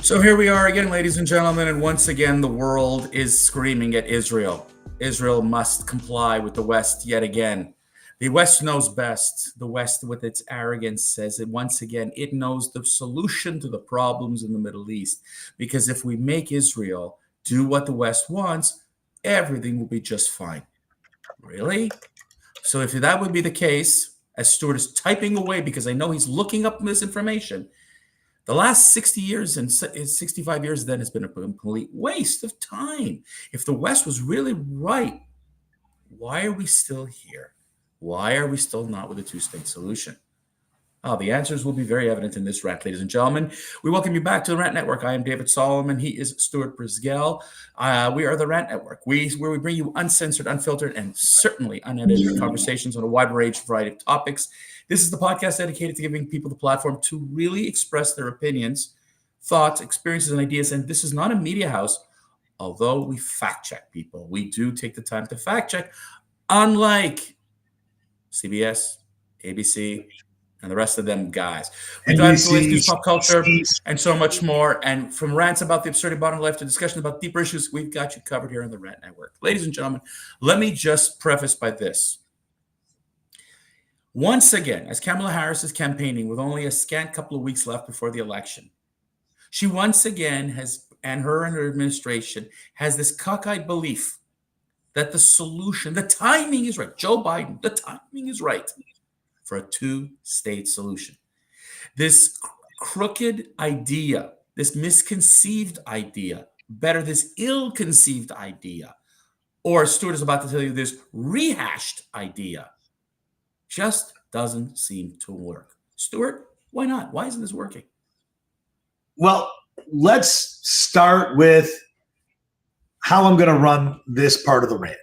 So here we are again, ladies and gentlemen, and once again, the world is screaming at Israel. Israel must comply with the West yet again. The West knows best. The West, with its arrogance, says that once again, it knows the solution to the problems in the Middle East. Because if we make Israel do what the West wants, everything will be just fine. Really? So if that would be the case, as Stuart is typing away, because I know he's looking up misinformation, the last 60 years and 65 years then has been a complete waste of time. If the West was really right, why are we still here? Why are we still not with a two-state solution? Oh, the answers will be very evident in this rant, ladies and gentlemen. We welcome you back to the Rant Network. I am David Solomon. He is Stuart Brisgell. We are the Rant Network, where we bring you uncensored, unfiltered, and certainly unedited conversations on a wide variety of topics. This is the podcast dedicated to giving people the platform to really express their opinions, thoughts, experiences, and ideas. And this is not a media house, although we fact check people. We do take the time to fact check, unlike CBS, ABC, and the rest of them guys. We dive into latest news, pop culture, and so much more. And from rants about the absurdity of modern life to discussion about deeper issues, we've got you covered here on the Rant Network. Ladies and gentlemen, let me just preface by this. Once again, as Kamala Harris is campaigning with only a scant couple of weeks left before the election, she once again and her administration has this cockeyed belief that the solution, the timing is right. Joe Biden, the timing is right for a two-state solution. This crooked idea, this misconceived idea, this ill-conceived idea, or Stuart is about to tell you this rehashed idea, just doesn't seem to work. Stuart, why not? Why isn't this working? Well, let's start with how I'm going to run this part of the rant.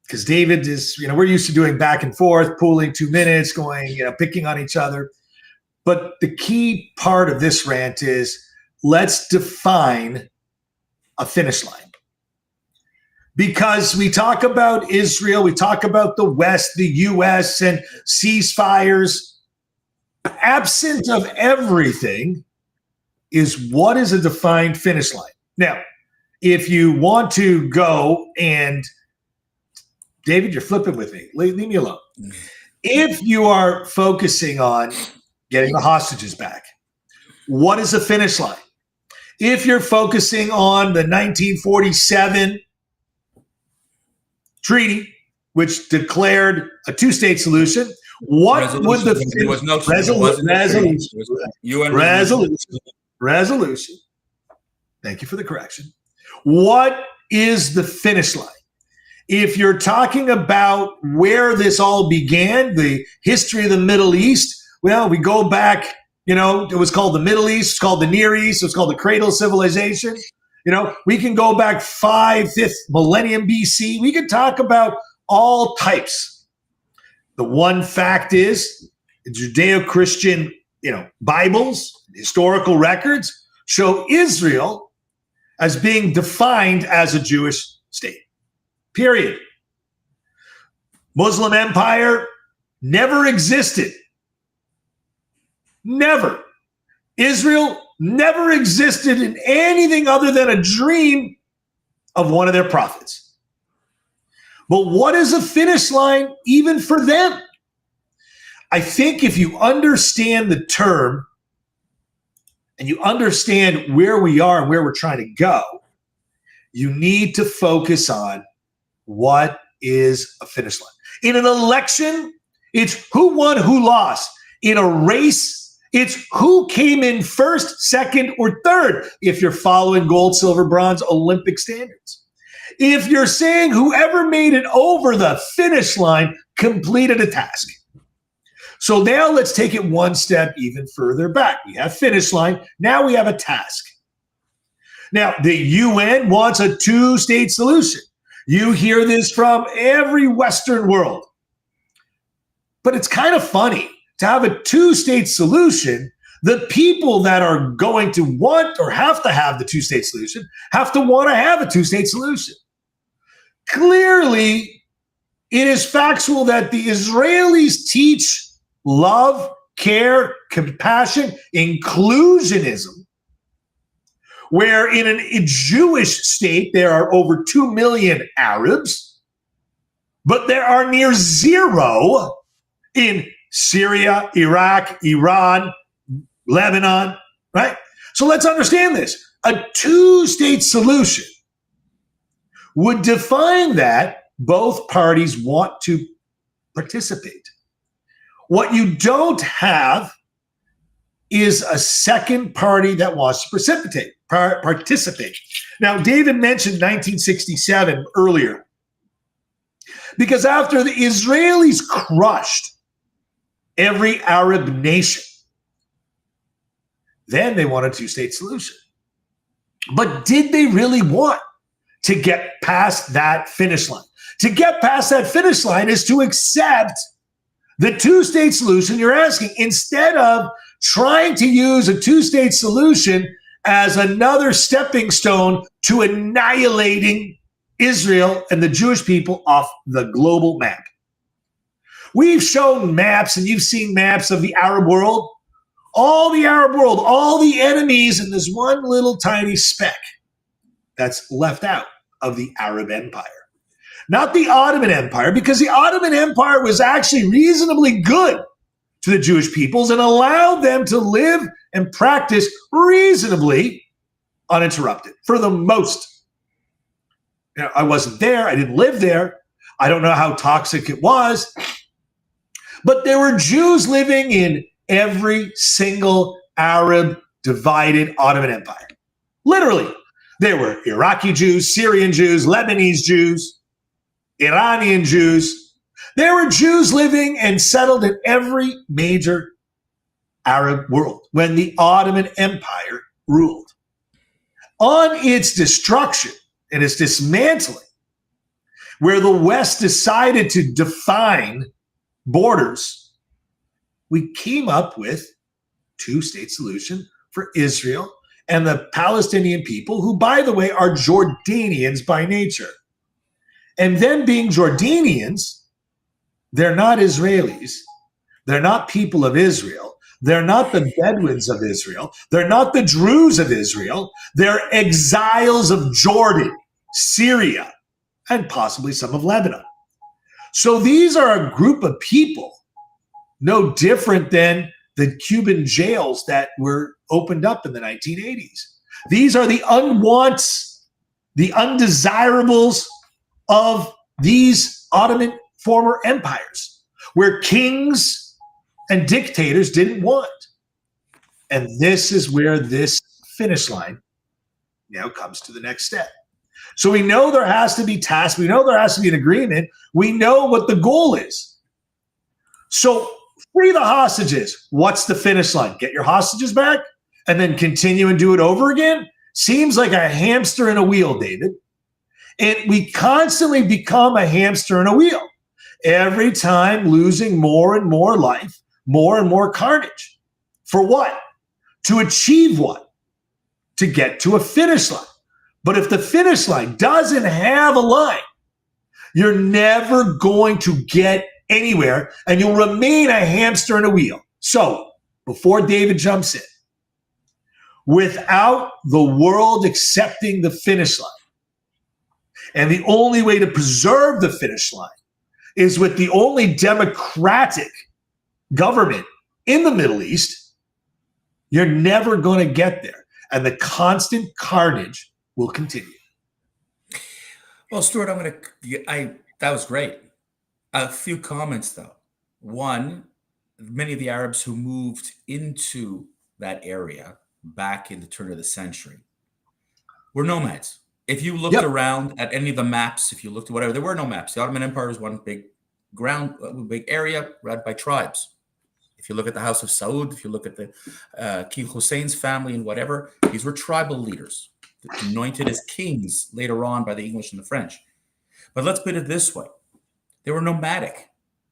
Because David is, we're used to doing back and forth, pooling 2 minutes, going, picking on each other. But the key part of this rant is let's define a finish line. Because we talk about Israel, we talk about the West, the US, and ceasefires. Absent of everything is what is a defined finish line. Now, if you want to go and David, you're flipping with me. Leave me alone. If you are focusing on getting the hostages back, what is the finish line? If you're focusing on the 1947 treaty, which declared a two-state solution, what would the resolution? Thank you for the correction. What is the finish line? If you're talking about where this all began, the history of the Middle East, well, we go back, it was called the Middle East, it's called the Near East, it's called the cradle of civilization. We can go back 5th millennium BC. We can talk about all types. The one fact is the Judeo-Christian, Bibles, historical records show Israel as being defined as a Jewish state. Period. Muslim empire never existed. Never. Israel never existed in anything other than a dream of one of their prophets. But what is a finish line even for them? I think if you understand the term and you understand where we are and where we're trying to go, you need to focus on what is a finish line. In an election, it's who won, who lost. In a race, it's who came in first, second, or third, if you're following gold, silver, bronze, Olympic standards. If you're saying whoever made it over the finish line completed a task. So now let's take it one step even further back. We have finish line. Now we have a task. Now, the UN wants a two-state solution. You hear this from every Western world. But it's kind of funny to have a two-state solution. The people that are going to want or have to have the two-state solution have to want to have a two-state solution. Clearly, it is factual that the Israelis teach love, care, compassion, inclusionism. where in a Jewish state there are over 2 million Arabs, but there are near zero in Syria, Iraq, Iran, Lebanon, right? So let's understand this. A two-state solution would define that both parties want to participate. What you don't have is a second party that wants to participate. Now, David mentioned 1967 earlier, because after the Israelis crushed every Arab nation, then they want a two-state solution. But did they really want to get past that finish line? To get past that finish line is to accept the two-state solution you're asking, instead of trying to use a two-state solution as another stepping stone to annihilating Israel and the Jewish people off the global map. We've shown maps, and you've seen maps of the Arab world. All the Arab world, all the enemies in this one little tiny speck that's left out of the Arab Empire. Not the Ottoman Empire, because the Ottoman Empire was actually reasonably good to the Jewish peoples and allowed them to live and practice reasonably uninterrupted for the most. You know, I wasn't there. I didn't live there. I don't know how toxic it was. But there were Jews living in every single Arab divided Ottoman Empire. Literally. There were Iraqi Jews, Syrian Jews, Lebanese Jews, Iranian Jews. There were Jews living and settled in every major Arab world when the Ottoman Empire ruled. On its destruction and its dismantling, where the West decided to define borders, we came up with two-state solution for Israel and the Palestinian people, who, by the way, are Jordanians by nature. And then being Jordanians, they're not Israelis. They're not people of Israel. They're not the Bedouins of Israel. They're not the Druze of Israel. They're exiles of Jordan, Syria, and possibly some of Lebanon. So these are a group of people no different than the Cuban jails that were opened up in the 1980s. These are the unwants, the undesirables of these Ottoman former empires, where kings and dictators didn't want. And this is where this finish line now comes to the next step. So we know there has to be tasks. We know there has to be an agreement. We know what the goal is. So free the hostages. What's the finish line? Get your hostages back and then continue and do it over again? Seems like a hamster in a wheel, David. And we constantly become a hamster in a wheel. Every time losing more and more life, more and more carnage. For what? To achieve what? To get to a finish line. But if the finish line doesn't have a line, you're never going to get anywhere, and you'll remain a hamster in a wheel. So, before David jumps in, without the world accepting the finish line, and the only way to preserve the finish line is with the only democratic government in the Middle East, you're never going to get there. And the constant carnage will continue. Well, Stuart, that was great. A few comments, though. One, many of the Arabs who moved into that area back in the turn of the century were nomads. If you looked around at any of the maps, if you looked at whatever, there were no maps. The Ottoman Empire was one big big area run by tribes. If you look at the House of Saud, if you look at the King Hussein's family and whatever, these were tribal leaders, anointed as kings later on by the English and the French. But let's put it this way. They were nomadic.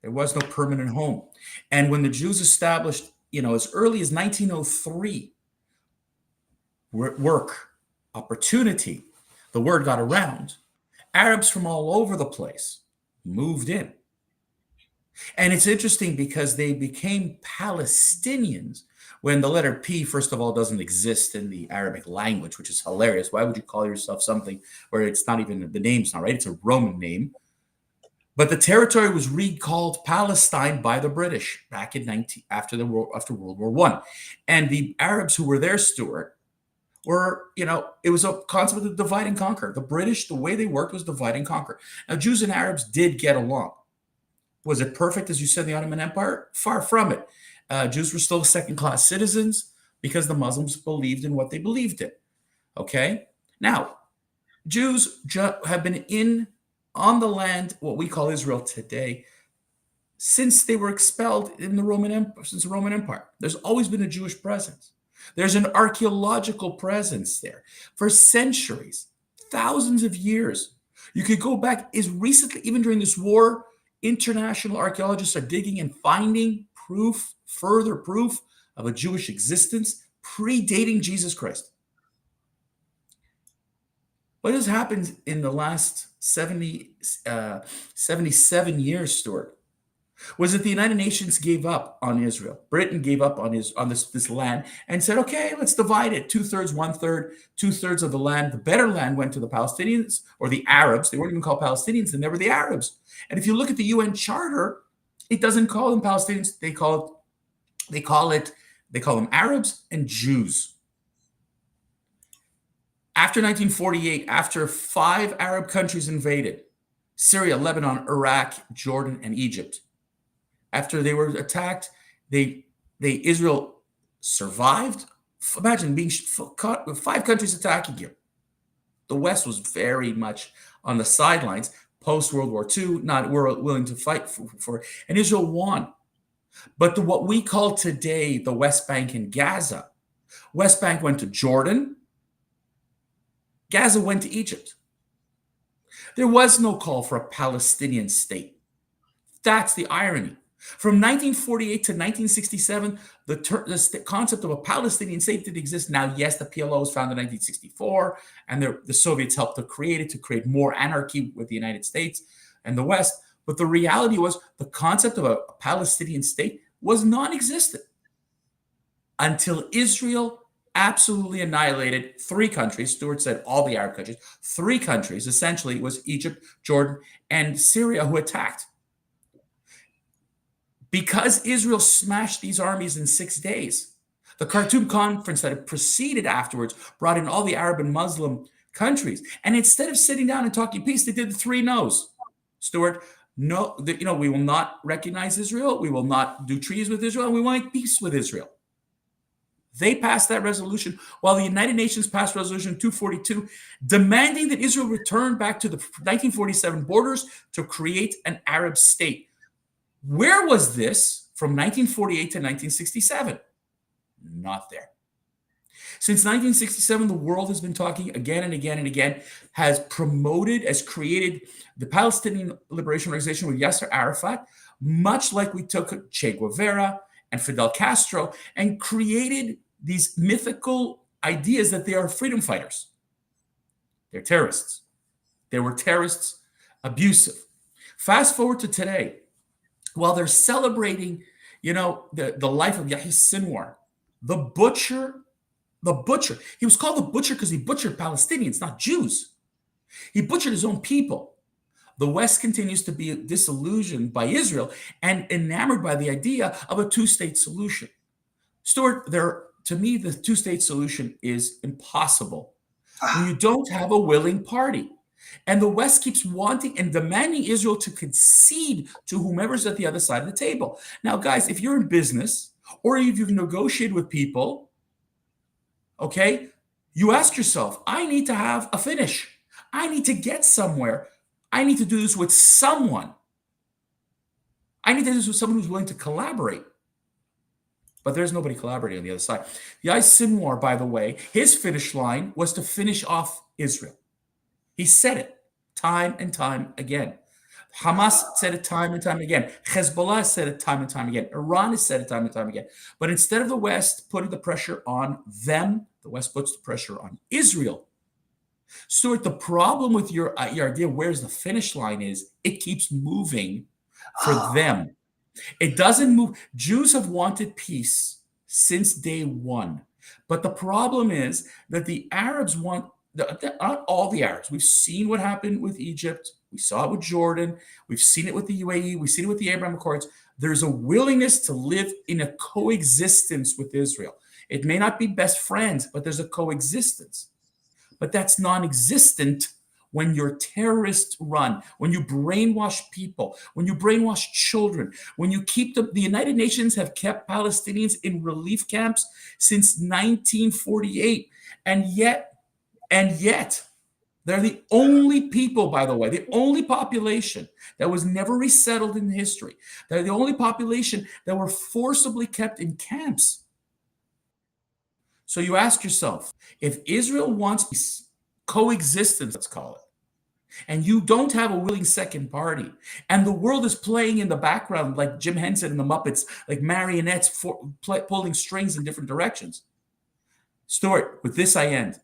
There was no permanent home. And when the Jews established, as early as 1903, work, opportunity, the word got around, Arabs from all over the place moved in. And it's interesting because they became Palestinians when the letter P, first of all, doesn't exist in the Arabic language, which is hilarious. Why would you call yourself something where it's not even, the name's not right? It's a Roman name. But the territory was recalled Palestine by the British back in after World War One, and the Arabs who were there, Stuart, were, it was a concept of divide and conquer. The British, the way they worked was divide and conquer. Now, Jews and Arabs did get along. Was it perfect, as you said, the Ottoman Empire? Far from it. Jews were still second-class citizens because the Muslims believed in what they believed in. Okay? Now, Jews have been on the land, what we call Israel today, since they were expelled in the Roman Empire, since the Roman Empire. There's always been a Jewish presence. There's an archaeological presence there for centuries, thousands of years. You could go back as recently, even during this war, international archaeologists are digging and finding further proof of a Jewish existence predating Jesus Christ. What has happened in the last 77 years, Stuart, was that the United Nations gave up on Israel. Britain gave up on this land and said, okay, let's divide it. 2/3, 1/3, 2/3 of the land. The better land went to the Palestinians or the Arabs. They weren't even called Palestinians, and they were the Arabs. And if you look at the UN Charter, it doesn't call them Palestinians. They call them Arabs and Jews. After 1948, after 5 Arab countries invaded Syria, Lebanon, Iraq, Jordan, and Egypt, after they were attacked, Israel survived. Imagine being caught with 5 countries attacking you. The West was very much on the sidelines post World War II, not willing to fight for, and Israel won. But what we call today the West Bank and Gaza, West Bank went to Jordan, Gaza went to Egypt. There was no call for a Palestinian state. That's the irony. From 1948 to 1967, the concept of a Palestinian state didn't exist. Now, yes, the PLO was founded in 1964, and the Soviets helped to create more anarchy with the United States and the West. But the reality was the concept of a Palestinian state was non-existent until Israel absolutely annihilated 3 countries. Stuart said all the Arab countries. 3 countries, essentially, was Egypt, Jordan, and Syria, who attacked. Because Israel smashed these armies in 6 days, the Khartoum conference that had preceded afterwards brought in all the Arab and Muslim countries. And instead of sitting down and talking peace, they did the 3 no's. Stuart, no, we will not recognize Israel. We will not do treaties with Israel. And we want to make peace with Israel. They passed that resolution while the United Nations passed Resolution 242, demanding that Israel return back to the 1947 borders to create an Arab state. Where was this from 1948 to 1967? Not there. Since 1967, the world has been talking again and again and again, has created the Palestinian Liberation Organization with Yasser Arafat, much like we took Che Guevara and Fidel Castro, and created these mythical ideas that they are freedom fighters. They're terrorists. They were terrorists, abusive. Fast forward to today, while they're celebrating, the life of Yahya Sinwar, the butcher. He was called the butcher because he butchered Palestinians, not Jews. He butchered his own people. The West continues to be disillusioned by Israel and enamored by the idea of a 2-state solution. Stuart, to me, the 2-state solution is impossible when you don't have a willing party. And the West keeps wanting and demanding Israel to concede to whomever's at the other side of the table. Now, guys, if you're in business or if you've negotiated with people, okay, you ask yourself, I need to have a finish. I need to get somewhere. I need to do this with someone. I need to do this with someone who's willing to collaborate. But there's nobody collaborating on the other side. Yahya Sinwar, by the way, his finish line was to finish off Israel. He said it time and time again. Hamas said it time and time again. Hezbollah said it time and time again. Iran has said it time and time again. But instead of the West putting the pressure on them, the West puts the pressure on Israel. Stuart, the problem with your idea where's the finish line is it keeps moving for them. It doesn't move. Jews have wanted peace since day one. But the problem is that the Arabs want, not all the Arabs. We've seen what happened with Egypt. We saw it with Jordan. We've seen it with the UAE. We've seen it with the Abraham Accords. There's a willingness to live in a coexistence with Israel. It may not be best friends, but there's a coexistence. But that's non-existent when you're terrorist run, when you brainwash people, when you brainwash children, when you keep the United Nations have kept Palestinians in relief camps since 1948. And yet, they're the only people, by the way, the only population that was never resettled in history. They're the only population that were forcibly kept in camps. So you ask yourself, if Israel wants peace, coexistence, let's call it, and you don't have a willing second party, and the world is playing in the background like Jim Henson and the Muppets, like marionettes pulling strings in different directions. Stuart, with this I end.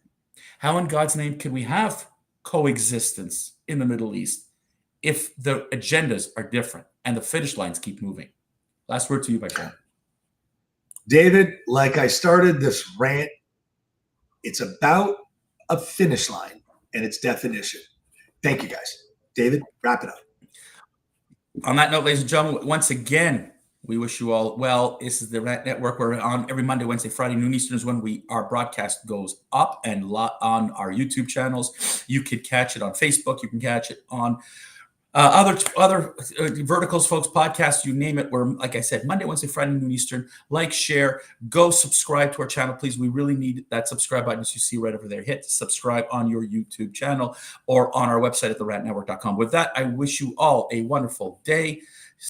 How in God's name can we have coexistence in the Middle East if the agendas are different and the finish lines keep moving? Last word to you, my friend. David, like I started this rant, it's about a finish line and its definition. Thank you, guys. David, wrap it up. On that note, ladies and gentlemen, once again, we wish you all well. This is the Rant Network. We're on every Monday, Wednesday, Friday, noon Eastern is when our broadcast goes up, and on our YouTube channels. You could catch it on Facebook. You can catch it on other verticals, folks, podcasts, you name it. We're, like I said, Monday, Wednesday, Friday, noon Eastern. Like, share, go subscribe to our channel, please. We really need that subscribe button, as you see right over there. Hit subscribe on your YouTube channel or on our website at therantnetwork.com. With that, I wish you all a wonderful day.